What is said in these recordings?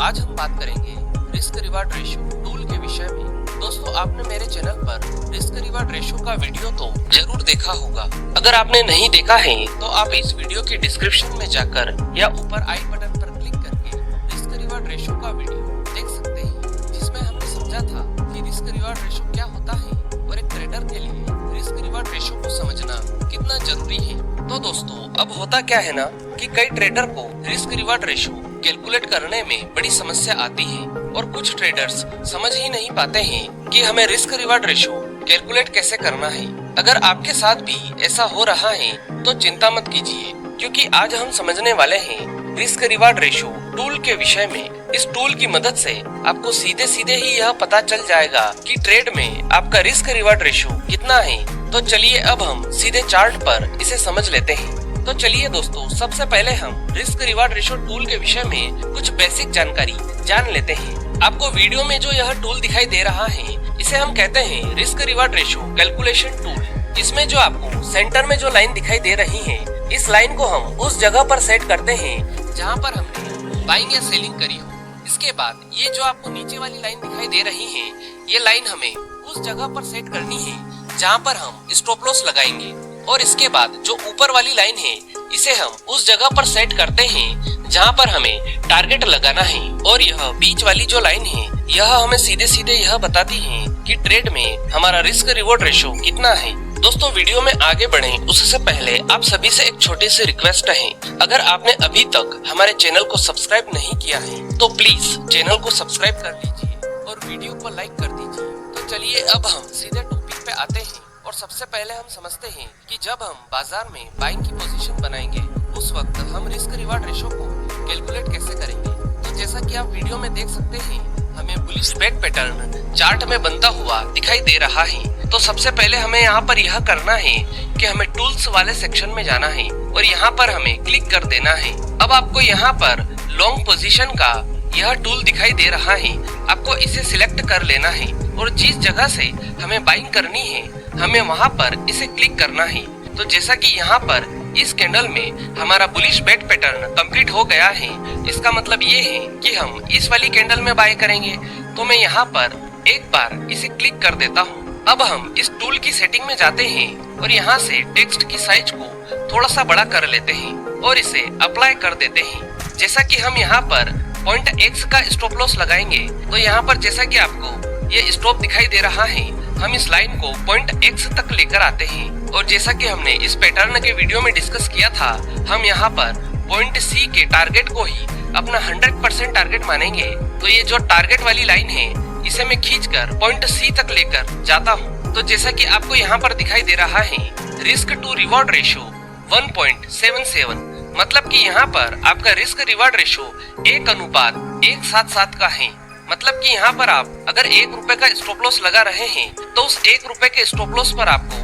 आज हम बात करेंगे रिस्क रिवार्ड रेशियो टूल के विषय में। दोस्तों, आपने मेरे चैनल पर रिस्क रिवार्ड रेशियो का वीडियो तो जरूर देखा होगा। अगर आपने नहीं देखा है तो आप इस वीडियो के डिस्क्रिप्शन में जाकर या ऊपर आई बटन पर क्लिक करके रिस्क रिवार्ड रेशियो का वीडियो देख सकते हैं, जिसमें हमने समझा था कि रिस्क रिवार्ड रेशियो क्या होता है और एक ट्रेडर के लिए रिस्क रिवार्ड रेशियो को समझना कितना जरूरी है। तो दोस्तों, अब होता क्या है ना कि कई ट्रेडर को रिस्क रिवार्ड रेशियो कैलकुलेट करने में बड़ी समस्या आती है और कुछ ट्रेडर्स समझ ही नहीं पाते हैं कि हमें रिस्क रिवार्ड रेशियो कैलकुलेट कैसे करना है। अगर आपके साथ भी ऐसा हो रहा है तो चिंता मत कीजिए, क्योंकि आज हम समझने वाले हैं रिस्क रिवार्ड रेशियो टूल के विषय में। इस टूल की मदद से आपको सीधे सीधे ही यह पता चल जाएगा कि ट्रेड में आपका रिस्क रिवार्ड रेशियो कितना है। तो चलिए अब हम सीधे चार्ट पर इसे समझ लेते हैं। तो चलिए दोस्तों, सबसे पहले हम रिस्क रिवार्ड रेशियो टूल के विषय में कुछ बेसिक जानकारी जान लेते हैं। आपको वीडियो में जो यह टूल दिखाई दे रहा है, इसे हम कहते हैं risk reward ratio calculation tool. इसमें जो आपको सेंटर में जो लाइन दिखाई दे रही है, इस लाइन को हम उस जगह पर सेट करते हैं जहाँ पर हमने बाइंग या सेलिंग करी हो। इसके बाद ये जो आपको नीचे वाली लाइन दिखाई दे रही है, ये लाइन हमें उस जगह पर सेट करनी है जहाँ पर हम स्टॉप लॉस लगाएंगे। और इसके बाद जो ऊपर वाली लाइन है, इसे हम उस जगह पर सेट करते हैं जहाँ पर हमें टारगेट लगाना है। और यह बीच वाली जो लाइन है, यह हमें सीधे सीधे यह बताती है कि ट्रेड में हमारा रिस्क रिवॉर्ड रेशियो कितना है। दोस्तों, वीडियो में आगे बढ़े उससे पहले आप सभी से एक छोटी सी रिक्वेस्ट है। अगर आपने अभी तक हमारे चैनल को सब्सक्राइब नहीं किया है तो प्लीज चैनल को सब्सक्राइब कर लीजिए और वीडियो को लाइक कर दीजिए। तो चलिए अब हम सीधे टॉपिक पे आते हैं और सबसे पहले हम समझते हैं कि जब हम बाजार में बाइंग की पोजीशन बनाएंगे, उस वक्त हम रिस्क रिवार्ड रेशियो को कैलकुलेट कैसे करेंगे। तो जैसा कि आप वीडियो में देख सकते हैं, हमें बुलिश बैक पैटर्न चार्ट में बनता हुआ दिखाई दे रहा है। तो सबसे पहले हमें यहाँ पर यह करना है कि हमें टूल्स वाले सेक्शन में जाना है और यहाँ पर हमें क्लिक कर देना है। अब आपको यहाँ पर लॉन्ग पोजीशन का यह टूल दिखाई दे रहा है, आपको इसे सिलेक्ट कर लेना है और जिस जगह से हमें बाइंग करनी है, हमें वहाँ पर इसे क्लिक करना है। तो जैसा कि यहाँ पर इस कैंडल में हमारा बुलिश बैक पैटर्न कंप्लीट हो गया है, इसका मतलब ये है कि हम इस वाली कैंडल में बाय करेंगे। तो मैं यहाँ पर एक बार इसे क्लिक कर देता हूँ। अब हम इस टूल की सेटिंग में जाते हैं और यहाँ से टेक्स्ट की साइज को थोड़ा सा बड़ा कर लेते हैं और इसे अप्लाई कर देते हैं। जैसा कि हम यहाँ पर पॉइंट X का स्टॉप लॉस लगाएंगे, तो यहाँ पर जैसा कि आपको ये स्टॉप दिखाई दे रहा है, हम इस लाइन को पॉइंट X तक लेकर आते हैं। और जैसा कि हमने इस पैटर्न के वीडियो में डिस्कस किया था, हम यहाँ पर पॉइंट C के टारगेट को ही अपना 100% टारगेट मानेंगे। तो ये जो टारगेट वाली लाइन है, इसे मैं खींचकर पॉइंट C तक लेकर जाता हूँ। तो जैसा कि आपको यहाँ पर दिखाई दे रहा है, रिस्क टू रिवॉर्ड रेशियो 1.77, मतलब कि यहाँ पर आपका रिस्क रिवार्ड रेशियो 1:177 का है। मतलब कि यहाँ पर आप अगर 1 रुपए का स्टॉप लॉस लगा रहे हैं, तो उस 1 रुपए के स्टॉप लॉस पर आपको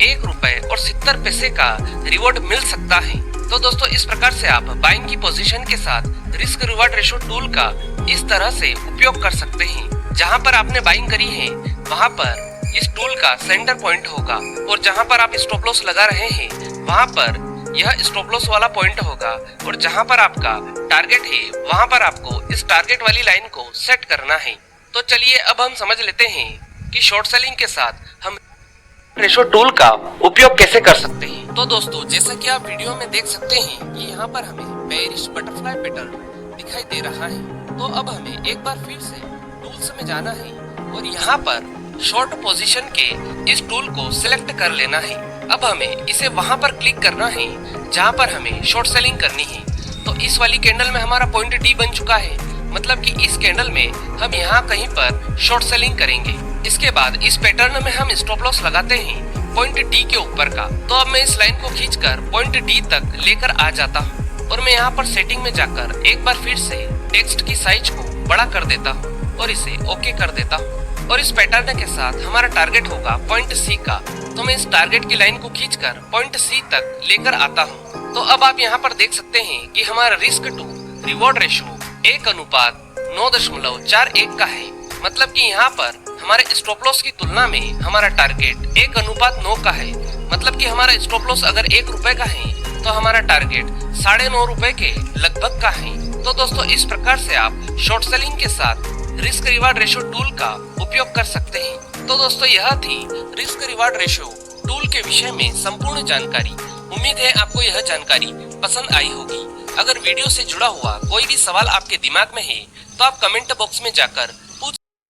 1 रुपए और 70 पैसे का रिवॉर्ड मिल सकता है। तो दोस्तों, इस प्रकार से आप बाइंग की पोजीशन के साथ रिस्क रिवार्ड रेशियो टूल का इस तरह से उपयोग कर सकते हैं। जहाँ पर आपने बाइंग करी है, वहाँ पर इस टूल का सेंटर पॉइंट होगा और जहाँ पर आप स्टॉप लॉस लगा रहे हैं, वहाँ पर यह स्टॉप लॉस वाला पॉइंट होगा और जहाँ पर आपका टारगेट है, वहाँ पर आपको इस टारगेट वाली लाइन को सेट करना है। तो चलिए अब हम समझ लेते हैं कि शॉर्ट सेलिंग के साथ हम रेशियो टूल का उपयोग कैसे कर सकते हैं। तो दोस्तों, जैसा कि आप वीडियो में देख सकते हैं कि यहाँ पर हमें बेयरिश बटरफ्लाई पैटर्न दिखाई दे रहा है। तो अब हमें एक बार फिर से टूल्स में जाना है और यहाँ पर शॉर्ट पोजीशन के इस टूल को सिलेक्ट कर लेना है। अब हमें इसे वहां पर क्लिक करना है जहां पर हमें शॉर्ट सेलिंग करनी है। तो इस वाली कैंडल में हमारा पॉइंट D बन चुका है, मतलब कि इस कैंडल में हम यहाँ कहीं पर शॉर्ट सेलिंग करेंगे। इसके बाद इस पैटर्न में हम स्टॉप लॉस लगाते हैं पॉइंट D के ऊपर का। तो अब मैं इस लाइन को खींचकर पॉइंट D तक लेकर आ जाता हूँ और मैं यहाँ पर सेटिंग में जाकर एक बार फिर से टेक्स्ट की साइज को बड़ा कर देता हूँ और इसे ओके कर देता हूँ। और इस पैटर्न के साथ हमारा टारगेट होगा पॉइंट C का। तो मैं इस टारगेट की लाइन को खींचकर पॉइंट C तक लेकर आता हूँ। तो अब आप यहाँ पर देख सकते हैं कि हमारा रिस्क टू रिवॉर्ड रेशियो 1:9.41 का है। मतलब कि यहाँ पर हमारे स्टॉप लॉस की तुलना में हमारा टारगेट 1:9 का है। मतलब कि हमारा स्टॉप लॉस अगर 1 रुपए का है, तो हमारा टारगेट 9.5 रुपए के लगभग का है। तो दोस्तों इस प्रकार से आप शॉर्ट सेलिंग के साथ रिस्क रिवार्ड रेशो टूल का उपयोग कर सकते हैं। तो दोस्तों यह थी रिस्क रिवार्ड रेशो टूल के विषय में संपूर्ण जानकारी। उम्मीद है आपको यह जानकारी पसंद आई होगी। अगर वीडियो से जुड़ा हुआ कोई भी सवाल आपके दिमाग में है तो आप कमेंट बॉक्स में जाकर